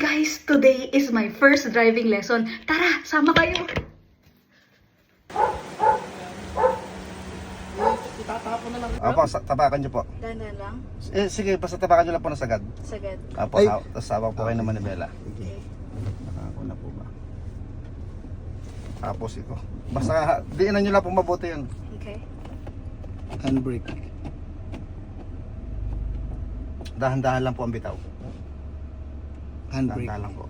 guys! Today is my first driving lesson. Tara, sama kayo! Apo, tapakan niyo po. Danan lang? Sige, basta tapakan niyo lang po ng sagad. Sagad. Apo, Ay. tapos sabang po kayo ng manibela. Okay. Nakako na po ba? Tapos ito. Basta diinan niyo lang po mabuti yun. Okay. Handbrake. Dahan-dahan lang po ang bitaw. Handbrake. Dahan-dahan lang po.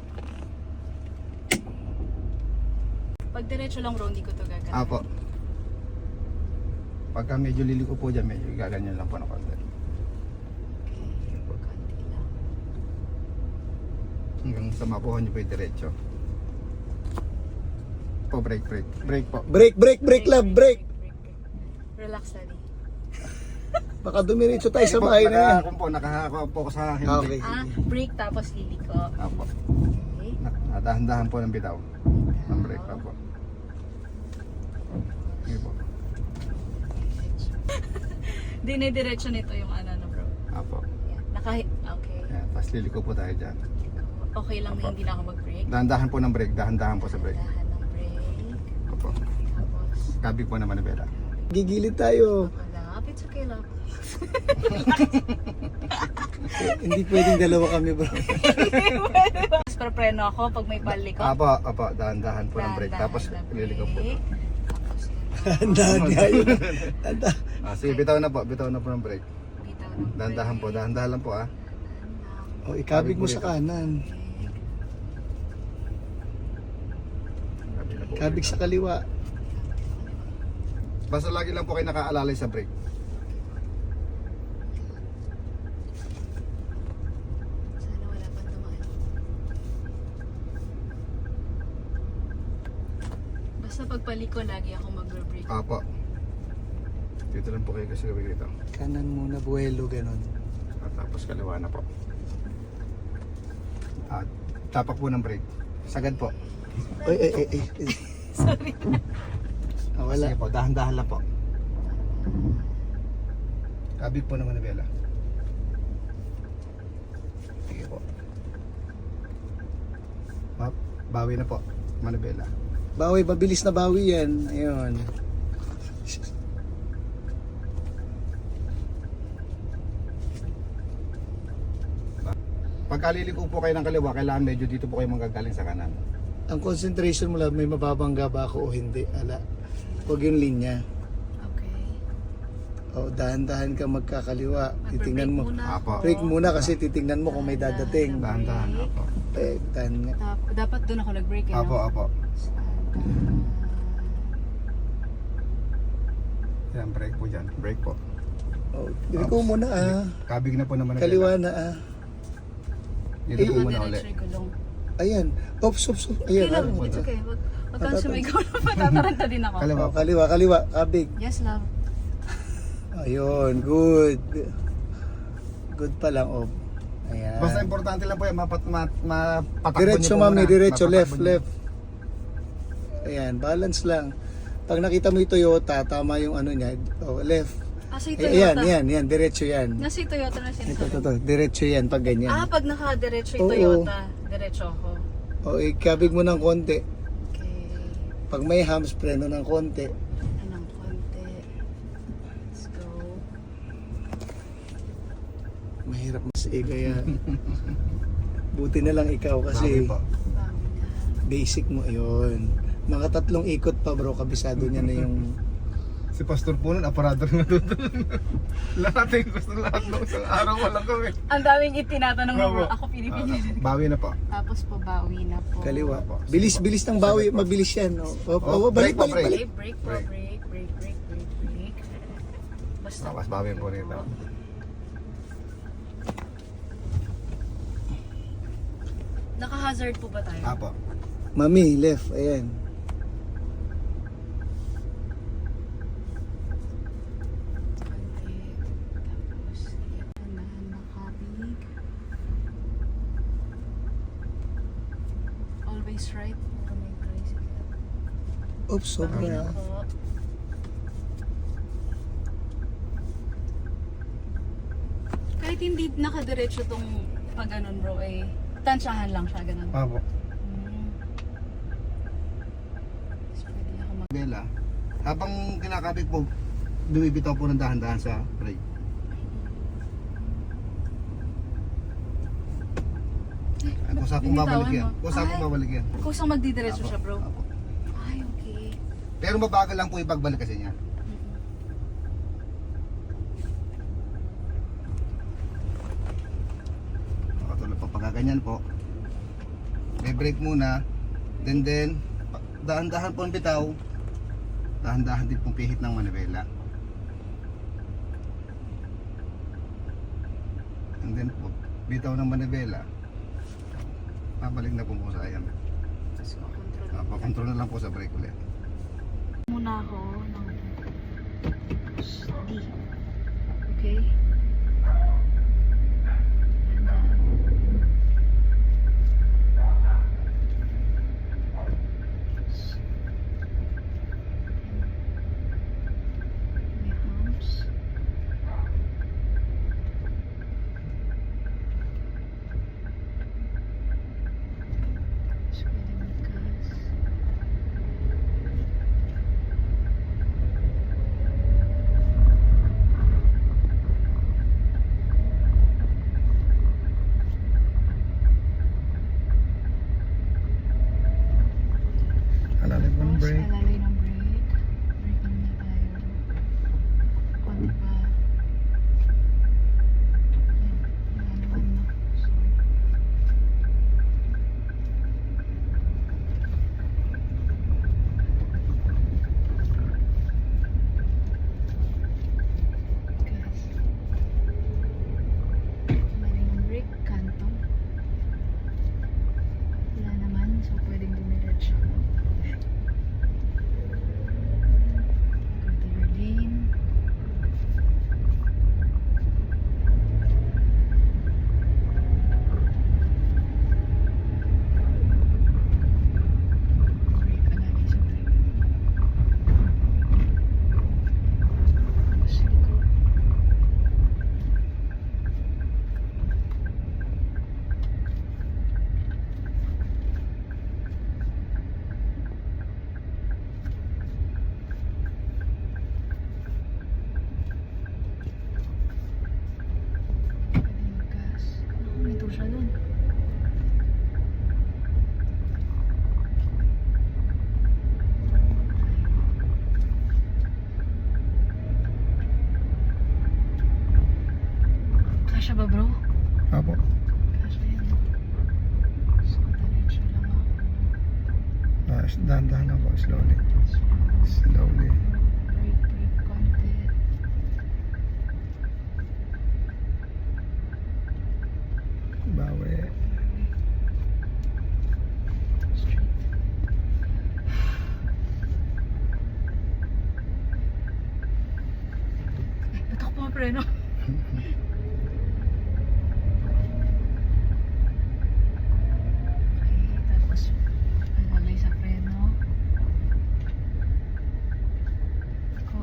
Pag diretso lang bro, hindi ko to gagawin. Apo. Pagka medyo liliko po dyan, medyo gaganyan lang po ng konti. Okay, konti lang. Hanggang sa mapuhan niyo po yung diretso. Po, brake, brake. Brake po. Brake, love, brake. Relax, daddy. Baka dumiretso tayo sa bahay na yan. Nakahako po sa hindi. Okay. Brake tapos liliko. Apo. Okay. Dahan-dahan po ng bitaw. Ng brake pa po. Sige po. Dinidiretso nito yung ano bro. Apo. Yeah. Okay. Yan, tapos liliko po tayo dyan. Okay lang na hindi na ako mag-brake. Dahan-dahan po ng brake, dahan-dahan po sa brake. Dahan ng brake. Apo. Tapos, Kabig po naman na bela. Gigilid tayo. lap. It's okay lang. Hindi pwedeng dalawa kami, bro. Tapos preno ako pag may balik ko. Apo, dahan-dahan po ng brake. Tapos liliko po. Tapos, Dahan nga yun. Sige, bitaw na po ng brake. bitaw ng brake. Dahan-dahan lang po ah. O, ikabig mo sa kanan. Kabig na po. Kabig sa kaliwa. Basta lagi lang po kayo nakaalalay sa brake. Sana wala pang dumaan. Basta pagpaliko lagi ako mag-brake. Apo. Dito lang po kayo kasi gawin dito. Kanan muna, buwelo, ganon. At tapos kaliwa na po. At tapak po ng brake. Sagad po. Ay. Sorry. Wala. Sige po, dahan-dahan lang po. Kabig po naman na bela. Sige po. Bawi na po, manabela. Bawi, mabilis na bawi yan. Ayun. Pagkaliliko po kayo ng kaliwa, kailangan medyo dito po kayo manggagaling sa kanan. Ang concentration mo lang, may mababangga ba ako o hindi? Ala. Huwag yung linya. Okay. O, dahan-dahan ka magkakaliwa. Titingnan mo. Apo. Brake muna kasi titingnan mo kung may dadating. Dahan-dahan, apo. Dahan nga. Dapat doon ako nag-brake eh, Apo, no? apo. Yan, brake po dyan. Brake po. O, diliko muna ah. Kabig na po naman na Kaliwa na ah. Dito po muna ulit. Diretso yung gulong. Ayan. Ops. Okay Ayan. lang, ah. it's okay. Wag kang sumigaw na matataranta din ako. Kaliwa. O, kaliwa. Kabig. Yes, love. Ayun. Good. Good pa lang. Oh. Ayan. Basta importante lang po yan, mapatakbo Diretso niyo po mami. muna. Diretso. Mapatakbo niyo. Left. Ayan. Balance lang. Pag nakita mo yung Toyota, tama yung ano niya. Oh, left. Si Toyota. Yan. Diretso yan. Nasa Toyota na sinasabi. Ito. Diretso yan pag ganyan. Pag naka-diretso yung Oo. Toyota, diretso ako. O, ikabig mo ng konti. Okay. Pag may hams, preno ng konti. Anong konti. Let's go. Mahirap mas kaya buti na lang ikaw Bawi kasi po. Bawi na. basic mo yun. Mga 3 ikot pa bro, kabisado niya na yung Si Pastor po nun, aparador na tutulong. Lahat eh, gusto lahat ng isang araw walang kami. Ang daming itinatanong mo, Bravo. ako Pilipino. Bawi na po. Tapos po, bawi na po. kaliwa. Opo. Bilis ng bawi, mabilis yan. Brake po, Balik. Okay, brake po, brake. Basta. Tapos bawi po rito. Naka-hazard po ba tayo? Apo. Mami, left, ayan. Konti. Tapos, dahan nakabig. Always right. Para may tricycle. Oops, sobra. Bawi na po. Kahit hindi nakadiretso tong pag ganun bro, Tansyahan lang siya, ganun. Apo. Tapos pwede ako mag... Bella, habang kinakabit po, bumibitaw po ng dahan-dahan sa brake. Kusa pong babalik yan. Kusa pong babalik yan. Kusang magdidiretso Apo, siya, bro. apo. Ay, okay. Pero mabagal lang po ipagbalik kasi niya. Katulad po pagkaganyan po. May brake muna. Then dahan-dahan po ang bitaw. Dahan-dahan din pong pihit ng manibela. And then po, bitaw ng manibela. Babalik na po sa ayan. Tapos makontrol. Pakontrol na lang po sa brake ulit. Muna ako ng D. Okay? And may humps. So, pwede mag-gas. Alalay po ng Tapos, brake. alalay ng brake. Braking na tayo. On pa. Ayan, nalaman na. So, gas. Alalay ng brake, kanto. Wala naman, so pwedeng dumiretso. Go to your lane. Brake, alalay sa brake. Tapos liko. Pwede mag-gas. Naku, may siya dun. Kasya ba, bro? Apo. Kasya yan. So, diretso lang ako. Dahan-dahan lang po. Slowly. Slowly. Brake, konti. Bawi. Straight. Ba't ako pumapreno? Okay, tapos alalay sa preno. Ko.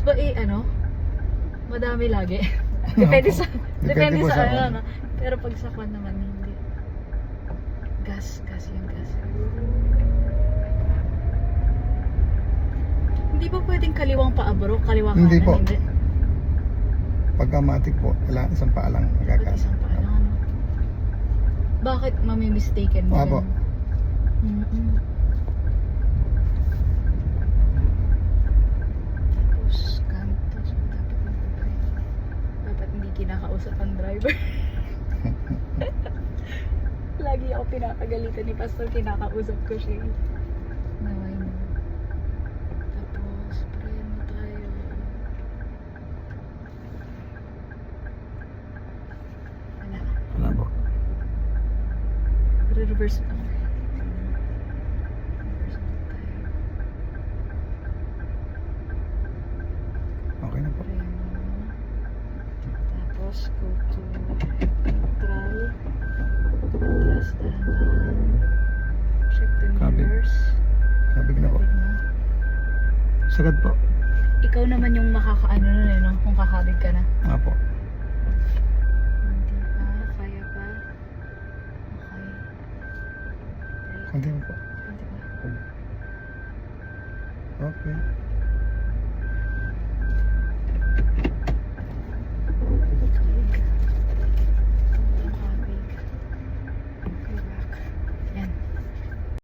ba madami lagi? Depende Opo. sa Depende po sa ano. Pero pag sa kwan naman hindi. Gas yung gas. Hindi ba pwedeng kaliwang paabro? Kaliwang Hindi kanan? po. Hindi. Pagka matik po, kailangan isang paa lang Ba't magkakasya. isang paa lang, ano? Bakit mami-mistaken mo? Opo. ganun? Mm-mm. Tapos, kanto. So, dapat mag-pray. Dapat hindi kinakausap ang driver. Lagi ako pinapagalitan ni Pastor, kinakausap ko siya. Naway na. Tapos, pray mo tayo. Wala. Wala po. Reverse mo. Reverse mo tayo. Okay na po. Pray mo. Tapos, go to neutral. Atras, dahan-dahan. Check the Copy. mirrors. Sabig na po. Kabig na. Sagad po. Ikaw naman yung makakaano nun no? Kung kakabig ka na. Nga po. Hindi pa. Kaya pa. Okay. Konti po. Hindi pa. Okay.